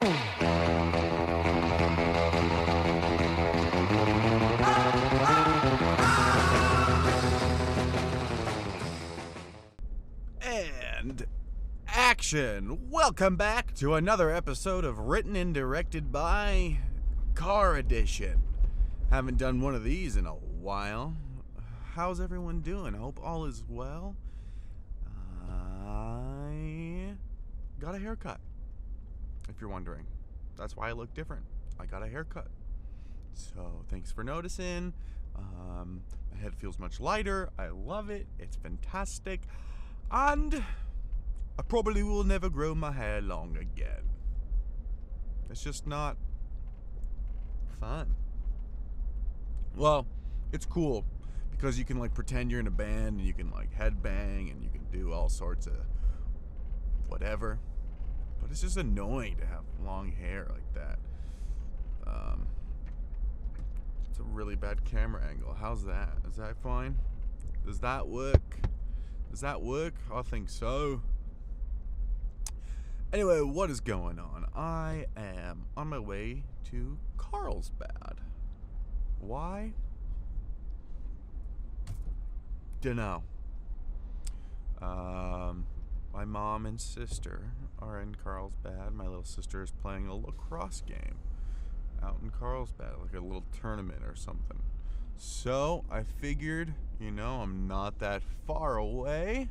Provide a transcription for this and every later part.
And action! Welcome back to another episode of Written and Directed by Car Edition. Haven't done one of these in a while. How's everyone doing? I hope all is well. I got a haircut, if you're wondering. That's why I look different. I got a haircut. So thanks for noticing. My head feels much lighter. I love it. It's fantastic. And I probably will never grow my hair long again. It's just not fun. Well, it's cool because you can like pretend you're in a band and you can like headbang and you can do all sorts of whatever. But it's just annoying to have long hair like that. It's a really bad camera angle. How's that? Is that fine? Does that work? I think so. Anyway, what is going on? I am on my way to Carlsbad. Why? Dunno. My mom and sister are in Carlsbad. My little sister is playing a lacrosse game out in Carlsbad, like a little tournament or something. So I figured, I'm not that far away.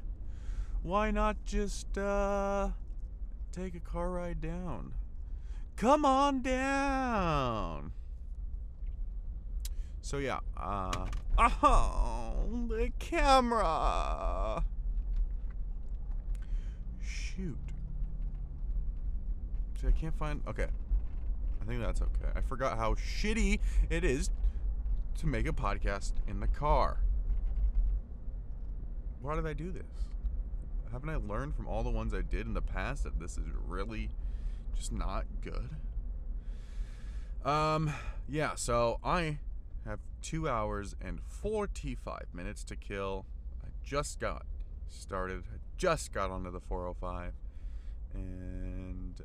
Why not just take a car ride down? Come on down. So yeah, the camera. Shoot. See, I can't find. Okay, I think that's okay. I forgot how shitty it is to make a podcast in the car. Why did I do this? Haven't I learned from all the ones I did in the past that this is really just not good? Yeah, so I have 2 hours and 45 minutes to kill. I just got started. I just got onto the 405. And,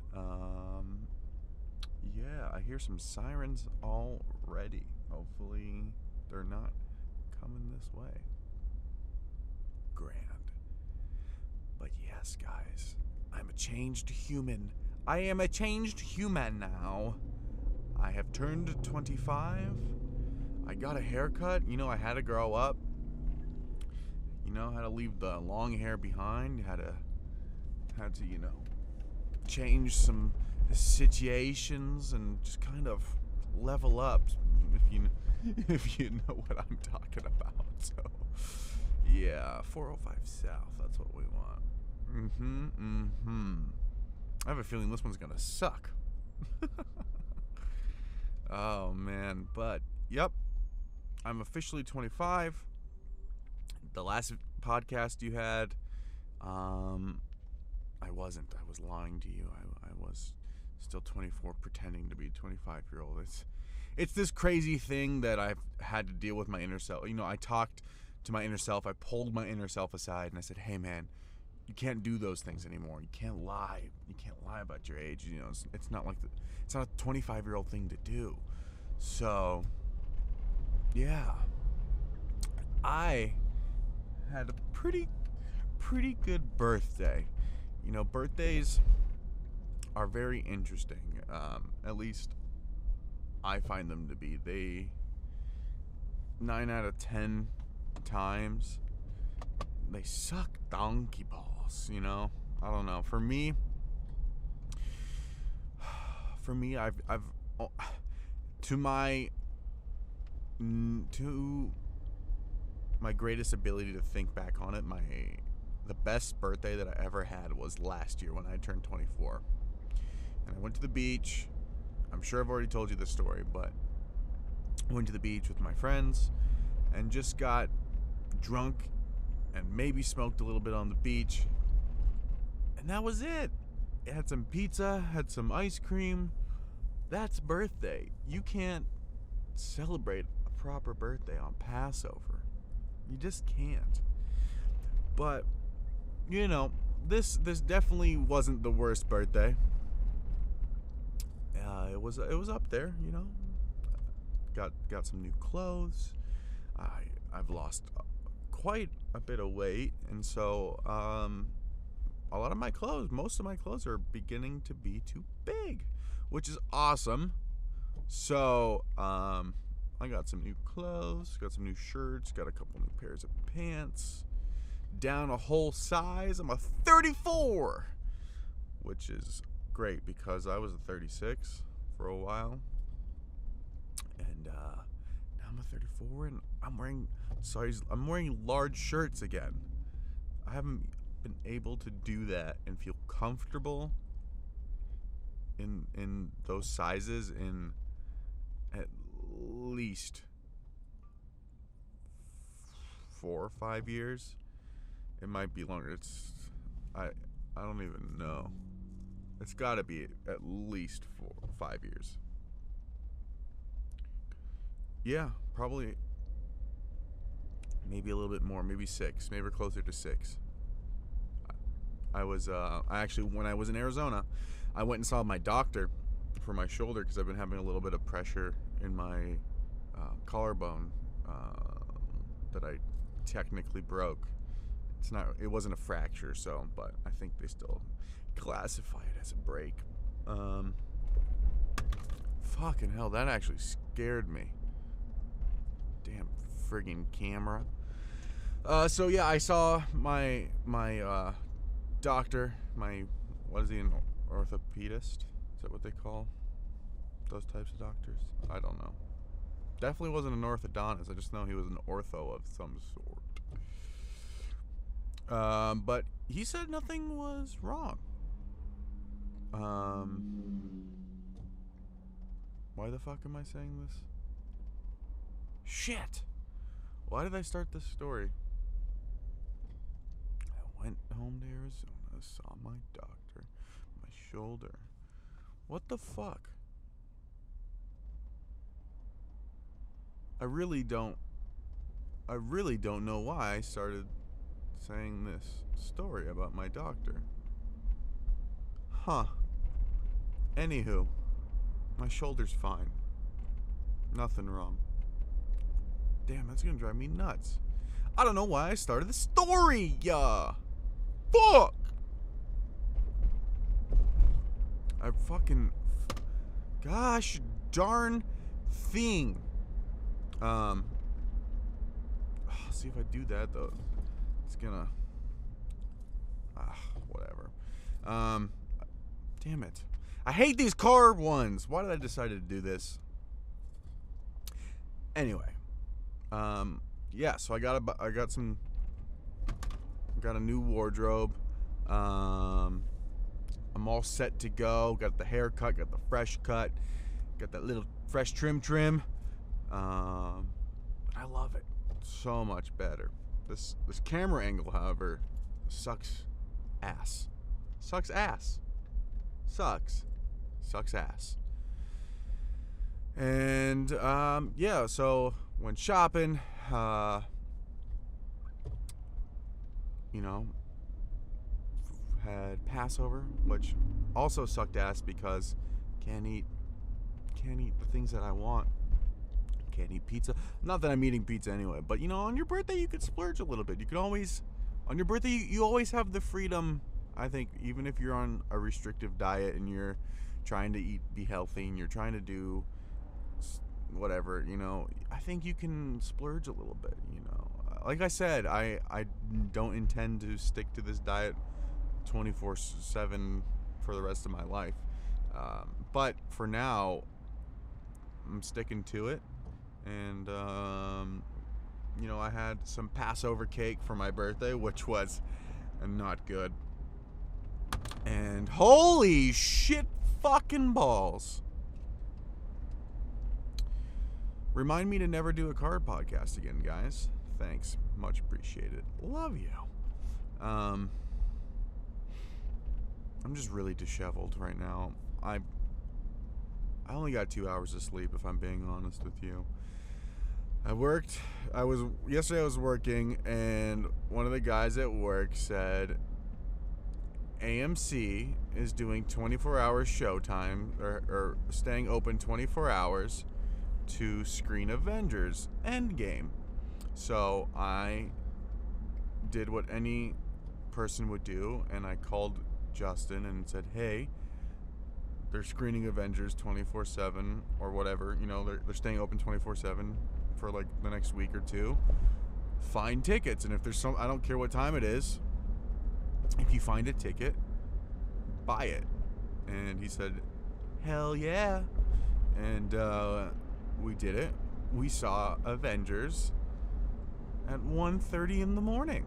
yeah, I hear some sirens already. Hopefully they're not coming this way. Grand. But yes, guys, I'm a changed human. I am a changed human now. I have turned 25. I got a haircut. I had to grow up. Had to leave the long hair behind. Had to, change some situations and just kind of level up, if you know what I'm talking about. So, yeah, 405 South, that's what we want. I have a feeling this one's gonna suck. Oh, man. But, yep, I'm officially 25. The last podcast you had, I wasn't. I was lying to you. I was still 24 pretending to be a 25-year-old. It's this crazy thing that I've had to deal with my inner self. I talked to my inner self. I pulled my inner self aside and I said, hey, man, you can't do those things anymore. You can't lie. You can't lie about your age. It's not it's not a 25-year-old thing to do. So, yeah. I had a pretty good birthday. Birthdays are very interesting. At least I find them to be. 9 out of 10 times, they suck donkey balls, I don't know. For me, I've to my greatest ability to think back on it, the best birthday that I ever had was last year when I turned 24. And I went to the beach. I'm sure I've already told you this story, but I went to the beach with my friends and just got drunk and maybe smoked a little bit on the beach. And that was it. Had some pizza, had some ice cream. That's birthday. You can't celebrate a proper birthday on Passover. You just can't. But, this definitely wasn't the worst birthday. was up there, you know. Got some new clothes. I've lost quite a bit of weight, and so a lot of my clothes, most of my clothes are beginning to be too big, which is awesome. So I got some new clothes, got some new shirts, got a couple new pairs of pants, down a whole size. I'm a 34, which is great because I was a 36 for a while, and now I'm a 34, and I'm wearing large shirts again. I haven't been able to do that and feel comfortable in those sizes in at least 4 or 5 years. It might be longer. I don't even know. It's got to be at least 4 or 5 years. Yeah, probably. Maybe a little bit more. Maybe 6. Maybe closer to 6. I actually, when I was in Arizona, I went and saw my doctor for my shoulder because I've been having a little bit of pressure in my collarbone that I technically broke. It wasn't a fracture, but I think they still classify it as a break. Fucking hell, that actually scared me. Damn friggin' camera. So yeah, I saw my doctor, what is he, an orthopedist? Is that what they call those types of doctors? I don't know. Definitely wasn't an orthodontist. I just know he was an ortho of some sort. But he said nothing was wrong. Why the fuck am I saying this? Shit! Why did I start this story? I went home to Arizona, saw my doctor, my shoulder. What the fuck? I really don't know why I started saying this story about my doctor. Huh. Anywho, my shoulder's fine. Nothing wrong. Damn, that's gonna drive me nuts. I don't know why I started the story, Fuck! I fucking... Gosh darn thing. See if I do that, though. It's gonna... whatever. Damn it. I hate these car ones. Why did I decide to do this? Anyway. Yeah, so I got a new wardrobe. I'm all set to go. Got the haircut, got the fresh cut, got that little fresh trim. I love it so much better. This camera angle, however, sucks ass. Sucks ass. And yeah, so went shopping. Had Passover, which also sucked ass because can't eat the things that I want. Can't eat pizza. Not that I'm eating pizza anyway, but on your birthday you could splurge a little bit. You could always, on your birthday, you always have the freedom. I think even if you're on a restrictive diet and you're trying to be healthy and you're trying to do whatever, I think you can splurge a little bit. Like I said, I don't intend to stick to this diet 24/7 for the rest of my life. But for now, I'm sticking to it. And, I had some Passover cake for my birthday, which was not good. And holy shit fucking balls. Remind me to never do a card podcast again, guys. Thanks. Much appreciated. Love you. I'm just really disheveled right now. I only got 2 hours of sleep, if I'm being honest with you. Yesterday I was working, and one of the guys at work said, AMC is doing 24-hour showtime, or staying open 24 hours to screen Avengers Endgame. So I did what any person would do, and I called Justin and said, hey, they're screening Avengers 24/7 or whatever, they're staying open 24/7 for like the next week or two. Find tickets, and if there's I don't care what time it is, if you find a ticket, buy it. And he said, hell yeah. And we did it. We saw Avengers at 1:30 in the morning.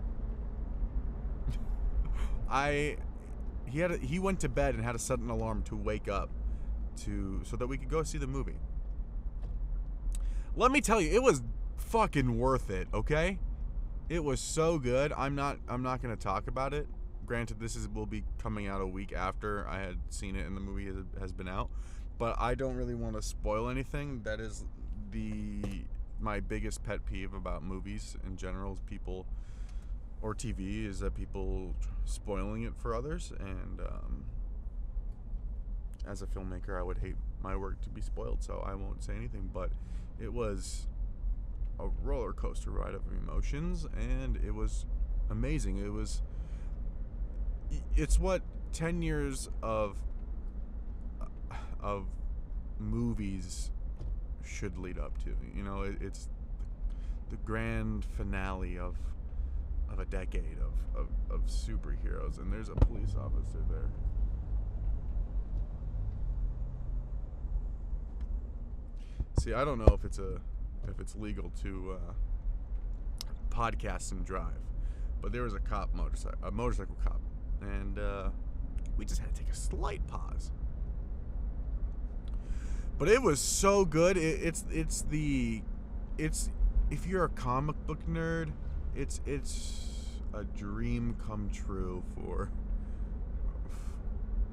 He went to bed and had to set an alarm to wake up so that we could go see the movie. Let me tell you, it was fucking worth it, okay? It was so good. I'm not going to talk about it. Granted, will be coming out a week after I had seen it and the movie has been out, but I don't really want to spoil anything. That is my biggest pet peeve about movies in general, is people, or TV, is that people spoiling it for others. And as a filmmaker, I would hate my work to be spoiled, so I won't say anything. But it was a roller coaster ride of emotions, and it was amazing. It's what 10 years of movies should lead up to. It's the grand finale of a decade of superheroes. And there's a police officer there. See, I don't know if it's legal to podcast and drive, but there was a motorcycle cop, and we just had to take a slight pause. But it was so good. It's if you're a comic book nerd, it's a dream come true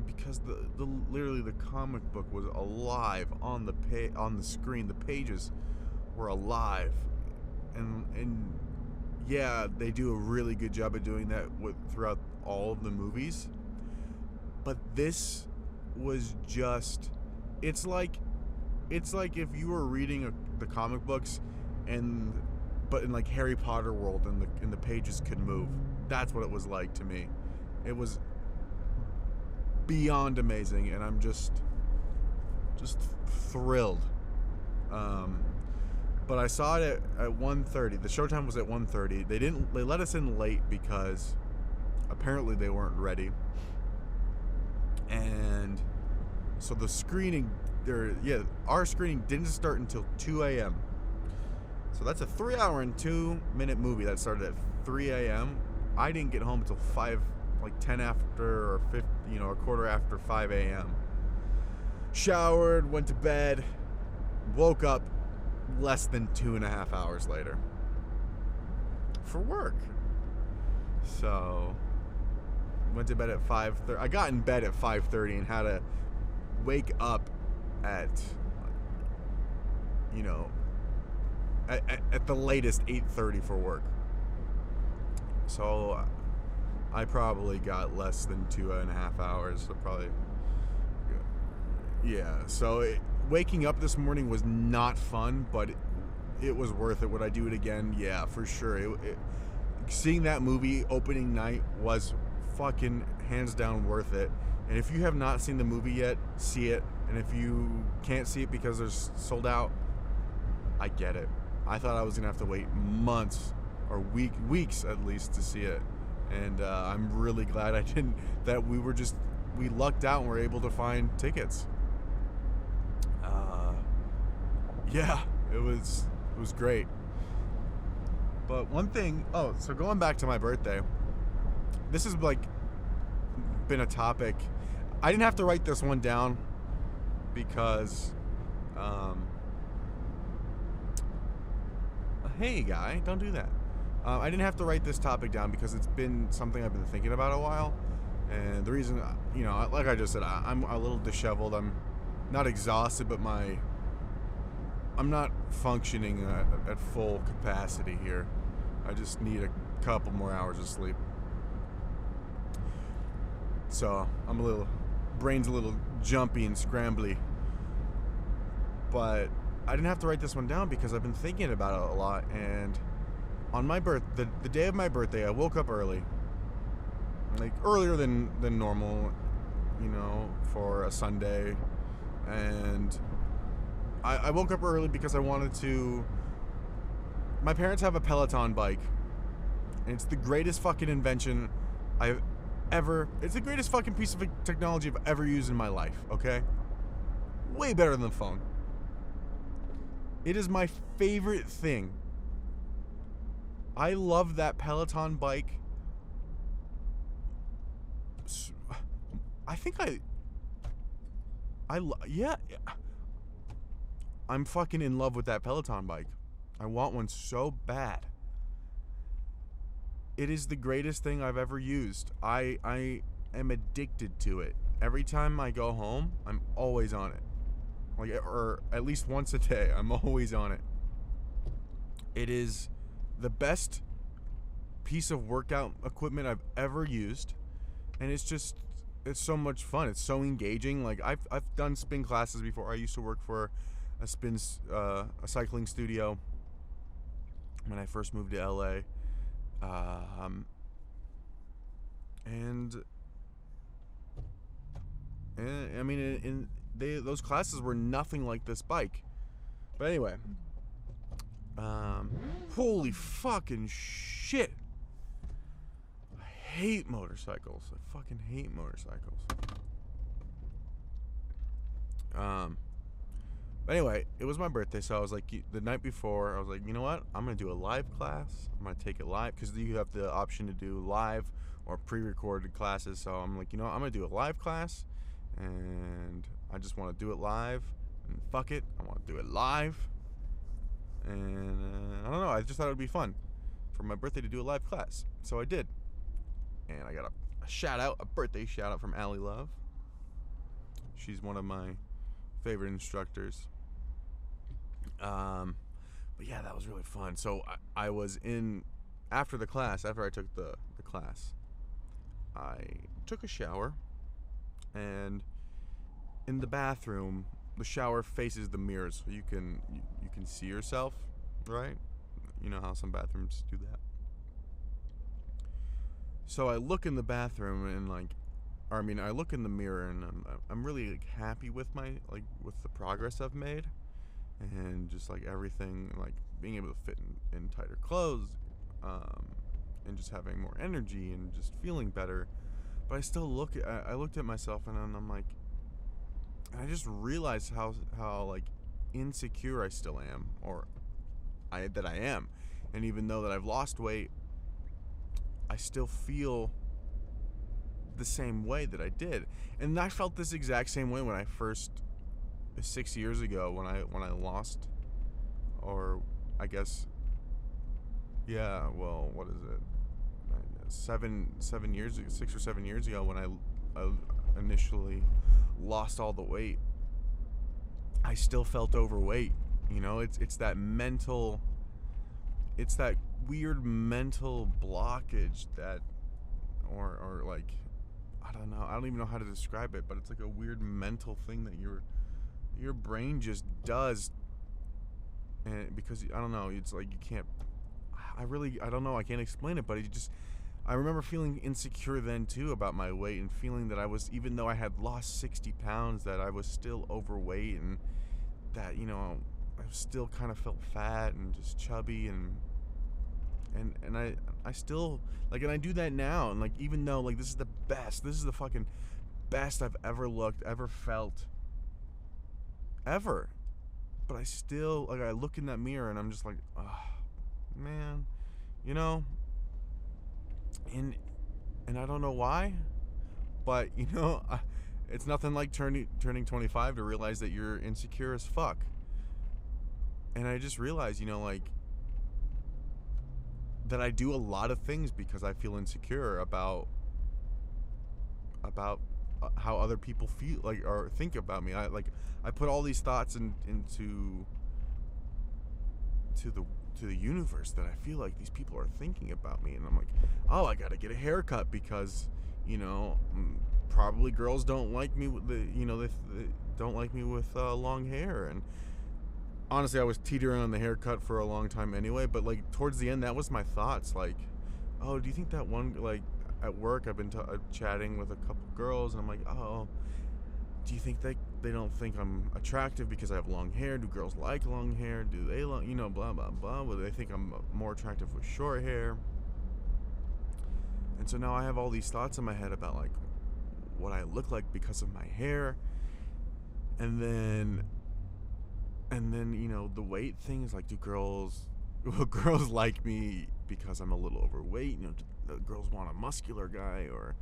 because literally the comic book was alive on the screen. The pages were alive, and yeah, they do a really good job of doing that throughout all of the movies. But this was just, it's like if you were reading the comic books, but in like Harry Potter world, and the pages could move. That's what it was like to me. It was beyond amazing, and I'm just thrilled. But I saw it at 1:30. The showtime was at 1:30. They let us in late because apparently they weren't ready. And so the screening, our screening didn't start until 2 a.m. So that's a 3-hour and 2-minute movie that started at 3 a.m. I didn't get home until 10 after, or 50, a quarter after 5 a.m. Showered, went to bed, woke up less than 2.5 hours later for work. So went to bed at 5:30. I got in bed at 5:30 and had to wake up at at the latest 8:30 for work. So I probably got less than 2.5 hours. So probably, yeah. So waking up this morning was not fun, but it was worth it. Would I do it again? Yeah, for sure. Seeing that movie opening night was fucking hands down worth it. And if you have not seen the movie yet, see it. And if you can't see it because there's sold out, I get it. I thought I was gonna have to wait months or weeks at least to see it. And I'm really glad I didn't. That we lucked out and were able to find tickets. Yeah, it was great. But one thing, so going back to my birthday, this has been a topic. I didn't have to write this one down because, hey guy, don't do that. I didn't have to write this topic down because it's been something I've been thinking about a while. And the reason, like I just said, I'm a little disheveled. I'm not exhausted, but I'm not functioning at full capacity here. I just need a couple more hours of sleep. So brain's a little jumpy and scrambly. But I didn't have to write this one down because I've been thinking about it a lot. And on my the day of my birthday, I woke up early, like earlier than normal, for a Sunday. And I woke up early because I wanted to. My parents have a Peloton bike, and it's the greatest fucking invention it's the greatest fucking piece of technology I've ever used in my life, okay? Way better than the phone. It is my favorite thing. I love that Peloton bike. I think yeah. I'm fucking in love with that Peloton bike. I want one so bad. It is the greatest thing I've ever used. I am addicted to it. Every time I go home, I'm always on it. Or at least once a day, I'm always on it. It is the best piece of workout equipment I've ever used, and it's so much fun. It's so engaging. Like I've done spin classes before. I used to work for a cycling studio when I first moved to LA. I mean, those classes were nothing like this bike. But anyway, holy fucking shit! I hate motorcycles. I fucking hate motorcycles. But anyway, it was my birthday, so I was like, the night before, I was like, you know what? I'm going to do a live class. I'm going to take it live, because you have the option to do live or pre-recorded classes. So I'm like, you know what? I'm going to do a live class, and I just want to do it live, and fuck it. I want to do it live. And I don't know. I just thought it would be fun for my birthday to do a live class. So I did. And I got a birthday shout out from Allie Love. She's one of my favorite instructors. But yeah, that was really fun. So I was after I took the class, I took a shower, and in the bathroom, the shower faces the mirror, so you can see yourself, right? You know how some bathrooms do that. So I look in the bathroom and I look in the mirror, and I'm really happy with with the progress I've made, and just everything, being able to fit in tighter clothes, and just having more energy and just feeling better. But I still I looked at myself, and I'm like, I just realized how insecure I still am, that I am. And even though that I've lost weight, I still feel the same way that I did. And I felt this exact same way when I first 6 years ago when I lost, or I guess, yeah, well, what is it, 6 or 7 years ago when I initially lost all the weight. I still felt overweight. It's that weird mental blockage that, or I don't know. I don't even know how to describe it, but it's like a weird mental thing that your brain just does, and because I don't know, it's like you can't. I don't know. I can't explain it, but I remember feeling insecure then too about my weight, and feeling that even though I had lost 60 pounds, that I was still overweight, and that I still kind of felt fat and just chubby, and I still and I do that now, and even though this is the fucking best I've ever looked, ever felt, ever, but I still I look in that mirror and I'm just like, oh man, and I don't know why, but it's nothing like turning 25 to realize that you're insecure as fuck. And I just realized, that I do a lot of things because I feel insecure about how other people feel or think about me. I put all these thoughts into the universe, that I feel like these people are thinking about me, and I'm like, oh, I gotta get a haircut because Probably girls don't like me with they don't like me with long hair. And honestly, I was teetering on the haircut for a long time anyway, but like towards the end, that was my thoughts. Like, oh, do you think that one, like at work, I've been chatting with a couple girls, and I'm like, oh, do you think they don't think I'm attractive because I have long hair? Do girls like long hair? Do they blah blah blah? Will they think I'm more attractive with short hair? And so now I have all these thoughts in my head about like what I look like because of my hair, and then the weight thing is like, will girls like me because I'm a little overweight? Do girls want a muscular guy? Or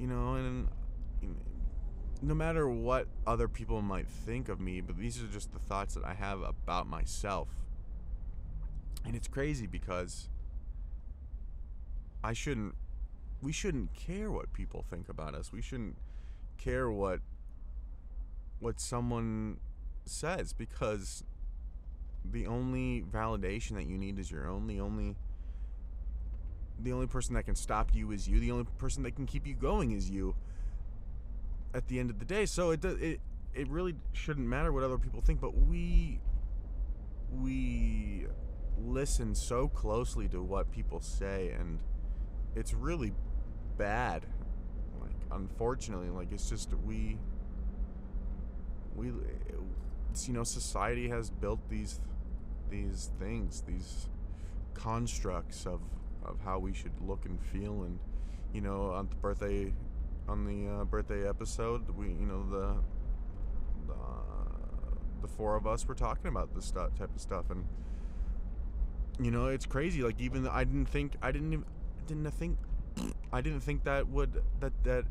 and no matter what other people might think of me, but these are just the thoughts that I have about myself. And it's crazy because we shouldn't care what people think about us. We shouldn't care what someone says, because the only validation that you need is your own. The only person that can stop you is you. The only person that can keep you going is you at the end of the day. So it really shouldn't matter what other people think, but we listen so closely to what people say, and it's really bad. Like, unfortunately, like, it's just society has built these things, these constructs of how we should look and feel. And on the birthday episode, the four of us were talking about this type of stuff. And it's crazy. Like, even I didn't think that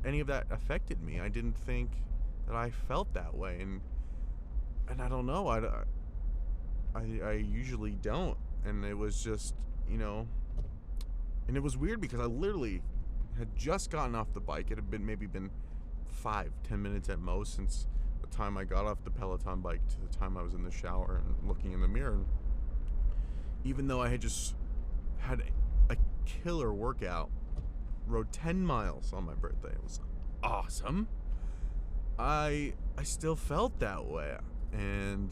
any of that affected me. I didn't think that I felt that way, and I don't know. I usually don't, and it was just and it was weird because I literally had just gotten off the bike. It had maybe been 5-10 minutes at most since the time I got off the Peloton bike to the time I was in the shower and looking in the mirror. And even though I had just had a killer workout, rode 10 miles on my birthday, it was awesome, I still felt that way. And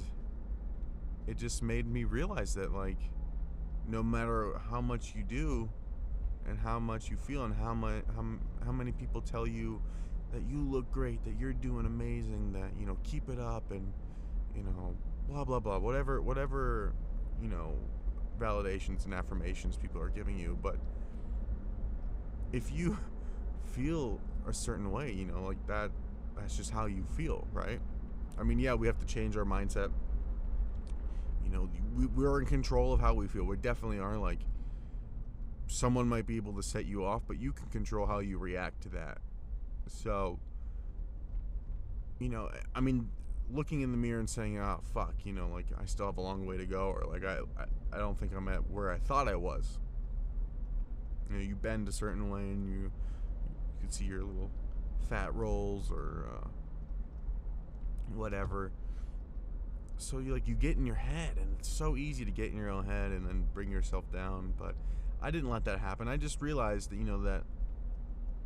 it just made me realize that, like, no matter how much you do and how much you feel and how many people tell you that you look great, that you're doing amazing, that keep it up, and blah blah blah, whatever validations and affirmations people are giving you. But if you feel a certain way, like that's just how you feel, right? I mean, yeah, we have to change our mindset. We're in control of how we feel. We definitely are. Like, someone might be able to set you off, but you can control how you react to that. So, I mean, looking in the mirror and saying, oh, fuck, like, I still have a long way to go, or like, I don't think I'm at where I thought I was. You bend a certain way and you can see your little fat rolls or whatever. So you get in your head, and it's so easy to get in your own head and then bring yourself down. But I didn't let that happen. I just realized that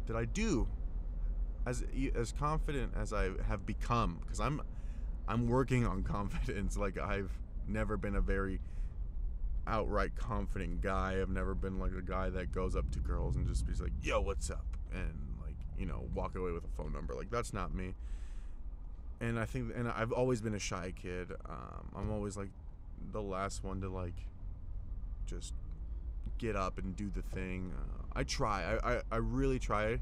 that I do, as confident as I have become, because I'm working on confidence. Like, I've never been a very outright confident guy. I've never been like a guy that goes up to girls and just be like, yo, what's up, and walk away with a phone number. Like, that's not me. And I've always been a shy kid. I'm always like the last one to like just get up and do the thing. I try. I really try,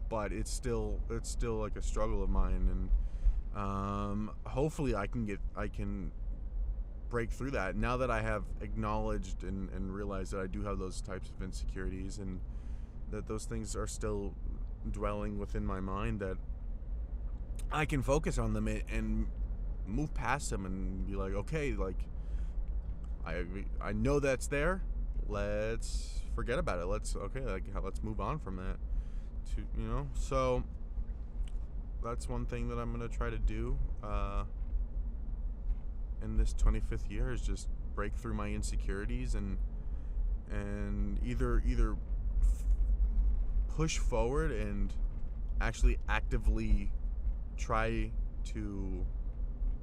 but it's still like a struggle of mine. And hopefully I can break through that now that I have acknowledged and realized that I do have those types of insecurities, and that those things are still dwelling within my mind, that I can focus on them and move past them and be like, okay, like, I know that's there. Let's forget about it. Let's move on from that. So that's one thing that I'm gonna try to do in this 25th year, is just break through my insecurities and either push forward and actually actively try to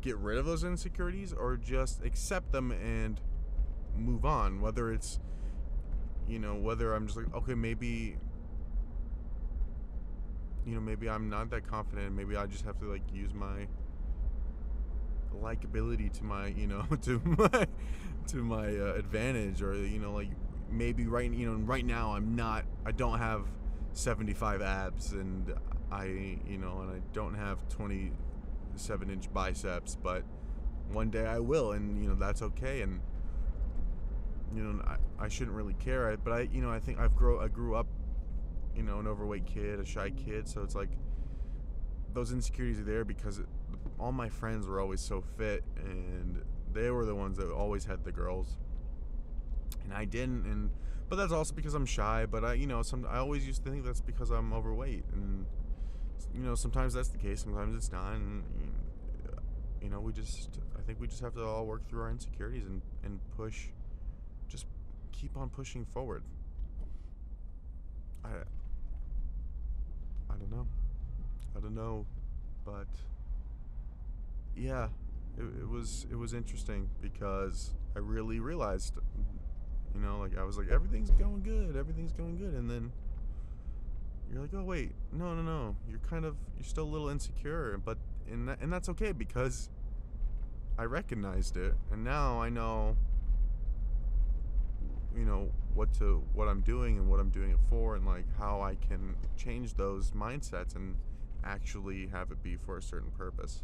get rid of those insecurities, or just accept them and move on. Whether it's, whether I'm just like, okay, maybe I'm not that confident. Maybe I just have to like use my likability to my, to my advantage, or like maybe right now I don't have 75 abs, and I don't have 27-inch biceps, but one day I will, and that's okay, and I shouldn't really care. But I think I grew up an overweight kid, a shy kid, so it's like those insecurities are there because all my friends were always so fit, and they were the ones that always had the girls, and I didn't. But that's also because I'm shy. But I always used to think that's because I'm overweight, and sometimes that's the case, sometimes it's not, and I think we just have to all work through our insecurities and push, just keep on pushing forward. I don't know, but yeah, it was interesting because I really realized, like I was like, everything's going good, and then you're like, oh wait, no, you're still a little insecure, but and that's okay, because I recognized it, and now I know, what I'm doing and what I'm doing it for, and like how I can change those mindsets and actually have it be for a certain purpose,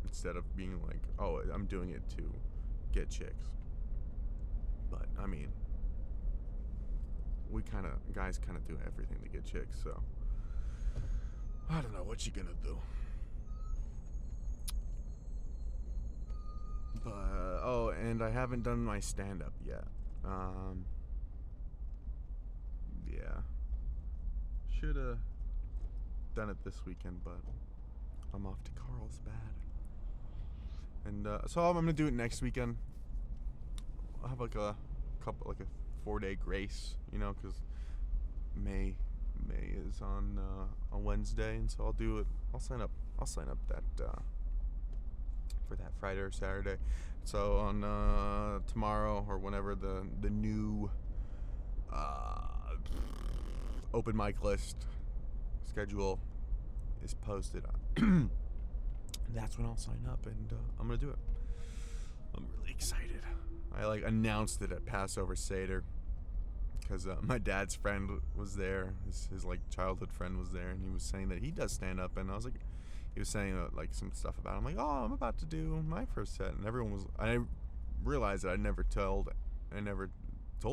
instead of being like, oh, I'm doing it to get chicks. But I mean, guys kind of do everything to get chicks, so I don't know what you gonna do. But and I haven't done my stand-up yet. Yeah, should have done it this weekend, but I'm off to Carlsbad, and so I'm gonna do it next weekend. I'll have like a 4-day grace, because May is on a Wednesday, and so I'll do it. I'll sign up that for that Friday or Saturday. So on tomorrow, or whenever the new open mic list schedule is posted, that's when I'll sign up, and I'm gonna do it. I'm really excited. I like announced it at Passover Seder because my dad's friend was there. His like childhood friend was there, and he was saying that he does stand up, and I was like, he was saying like some stuff about it. I'm like, oh, I'm about to do my first set, and everyone was. I realized that I never told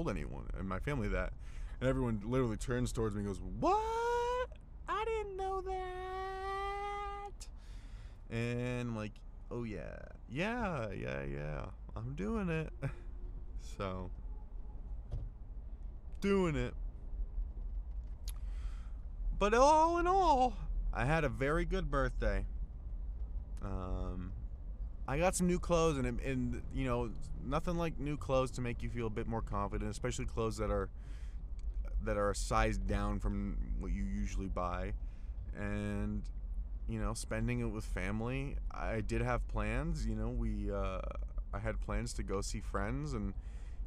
anyone in my family that, and everyone literally turns towards me and goes, what? I didn't know that. And I'm like, oh yeah, I'm doing it. So, doing it. But all in all, I had a very good birthday. I got some new clothes, and nothing like new clothes to make you feel a bit more confident, especially clothes that are sized down from what you usually buy. And spending it with family. I did have plans. I had plans to go see friends and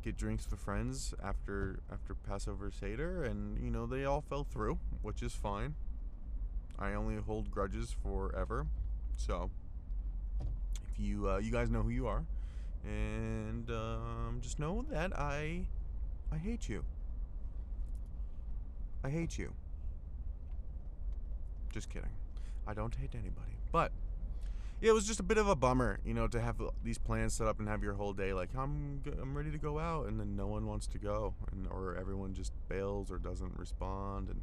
get drinks with friends after Passover Seder, and they all fell through, which is fine. I only hold grudges forever, so if you guys know who you are, and just know that I hate you. I hate you. Just kidding. I don't hate anybody, but yeah, it was just a bit of a bummer, to have these plans set up and have your whole day like, I'm ready to go out, and then no one wants to go, or everyone just bails or doesn't respond. And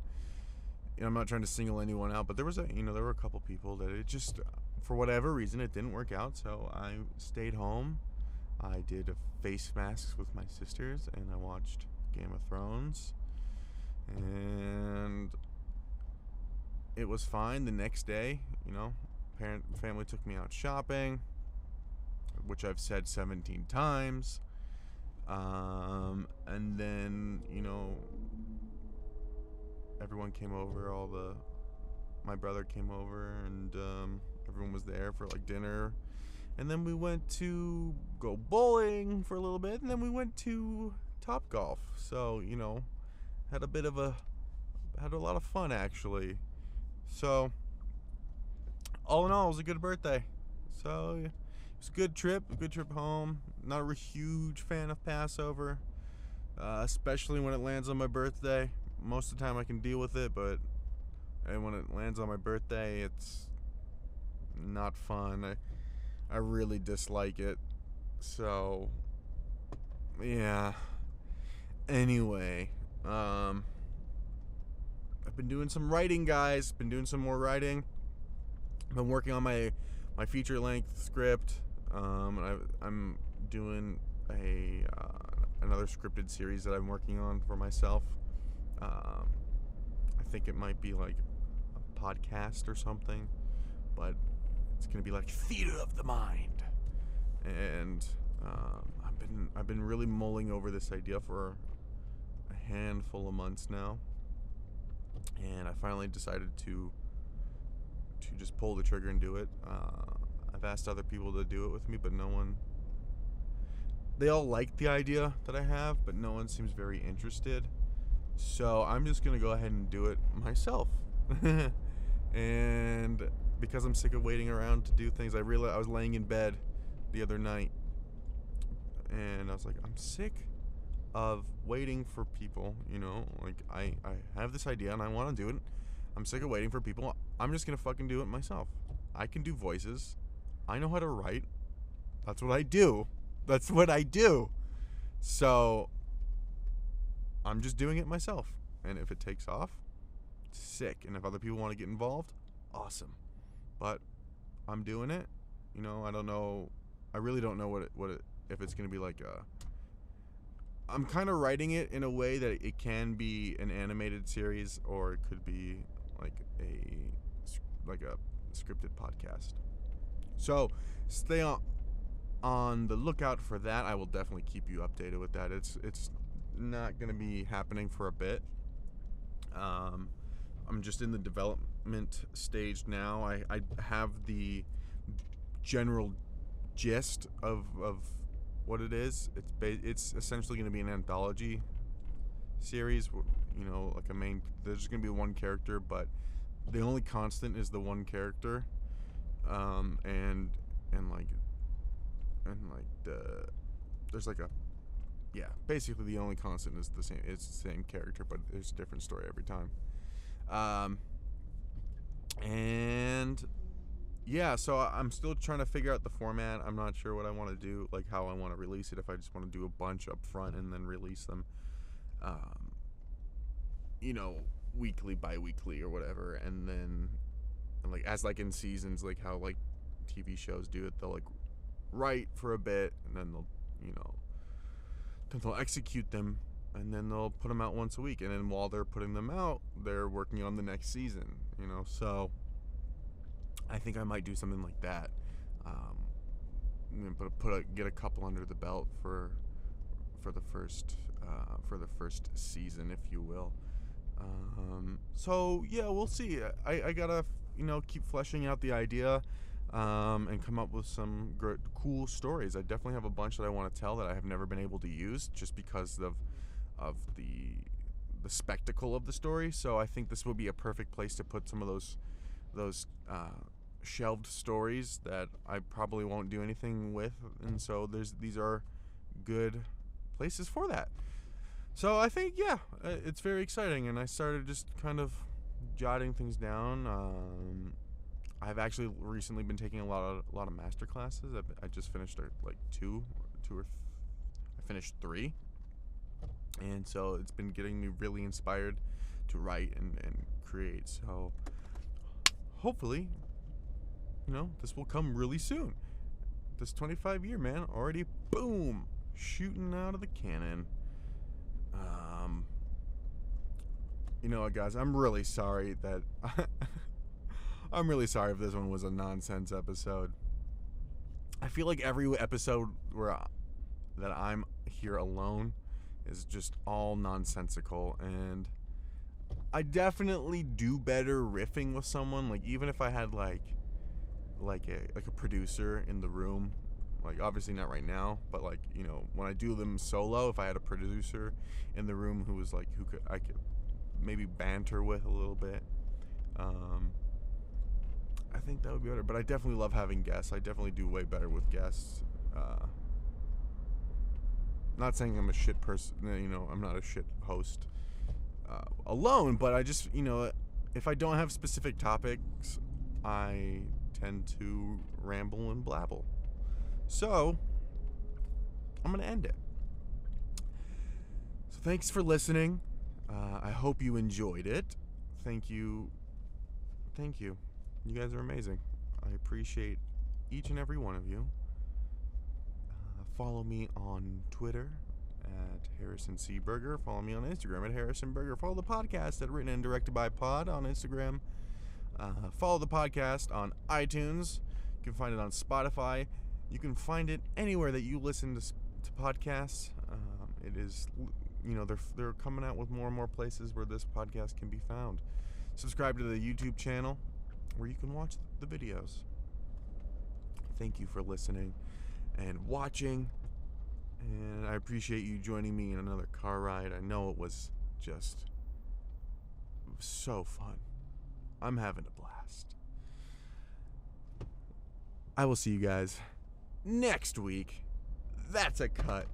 I'm not trying to single anyone out, but there were a couple people that it just, for whatever reason, it didn't work out. So I stayed home. I did face masks with my sisters, and I watched Game of Thrones, and it was fine. The next day, family took me out shopping, which I've said 17 times. And then, everyone came over. My brother came over, and everyone was there for like dinner. And then we went to go bowling for a little bit, and then we went to Topgolf. So, had a lot of fun actually. So, all in all, it was a good birthday. So, it was a good trip home. Not a huge fan of Passover, especially when it lands on my birthday. Most of the time I can deal with it, but when it lands on my birthday, it's not fun. I really dislike it. So, yeah. Anyway, I've been doing some writing, guys. Been doing some more writing. Been working on my feature-length script. I'm doing another scripted series that I'm working on for myself. I think it might be like a podcast or something, but it's gonna be like theater of the mind. And I've been really mulling over this idea for a handful of months now, and I finally decided to just pull the trigger and do it. I've asked other people to do it with me, but no one. They all like the idea that I have, but no one seems very interested. So I'm just gonna go ahead and do it myself. And because I'm sick of waiting around to do things, I was laying in bed the other night, and I was like, I'm sick of waiting for people. Like I have this idea and I want to do it. I'm sick of waiting for people. I'm just gonna fucking do it myself. I can do voices. I know how to write. That's what I do. So I'm just doing it myself. And if it takes off, sick. And if other people want to get involved, awesome. But I'm doing it. I don't know. I really don't know if it's gonna be like I'm kind of writing it in a way that it can be an animated series, or it could be like a scripted podcast. So stay on the lookout for that. I will definitely keep you updated with that. It's not going to be happening for a bit. I'm just in the development stage now. I have the general gist of what it is. It's essentially going to be an anthology series. There's going to be one character, but the only constant is the one character. Basically the only constant is the same. It's the same character, but there's a different story every time. So I'm still trying to figure out the format. I'm not sure what I want to do, like how I want to release it. If I just want to do a bunch up front and then release them, weekly, bi-weekly, or whatever, and then as in seasons, like how TV shows do it. They'll write for a bit, and then they'll execute them, and then they'll put them out once a week, and then while they're putting them out, they're working on the next season. So I think I might do something like that. Get a couple under the belt for the first season, if you will. So yeah, we'll see. I gotta keep fleshing out the idea, and come up with some cool stories. I definitely have a bunch that I want to tell that I have never been able to use, just because of the spectacle of the story. So I think this will be a perfect place to put some of those shelved stories that I probably won't do anything with, and so these are good places for that. So I think, it's very exciting, and I started just kind of jotting things down. I've actually recently been taking a lot of master classes. I just finished I finished 3, and so it's been getting me really inspired to write and create. So hopefully, this will come really soon. This 25 year, man, already boom, shooting out of the cannon. Guys, I'm really sorry that I'm really sorry if this one was a nonsense episode. I feel like every episode that I'm here alone is just all nonsensical, and I definitely do better riffing with someone. Like, even if I had like a producer in the room, like obviously not right now, but like, you know, when I do them solo, if I had a producer in the room who was like, I could maybe banter with a little bit, I think that would be better. But I definitely love having guests. I definitely do way better with guests. Not saying I'm a shit person, you know, I'm not a shit host alone, but I just, you know, if I don't have specific topics, I tend to ramble and blabble. So, I'm going to end it. So, thanks for listening. I hope you enjoyed it. Thank you. Thank you. You guys are amazing. I appreciate each and every one of you. Follow me on Twitter at Harrison C. Burger. Follow me on Instagram at Harrison Burger. Follow the podcast at Written and Directed by Pod on Instagram. Follow the podcast on iTunes. You can find it on Spotify. You can find it anywhere that you listen to podcasts. It is, you know, they're coming out with more and more places where this podcast can be found. Subscribe to the YouTube channel where you can watch the videos. Thank you for listening and watching, and I appreciate you joining me in another car ride. I know it was just so fun. I'm having a blast. I will see you guys next week. That's a cut.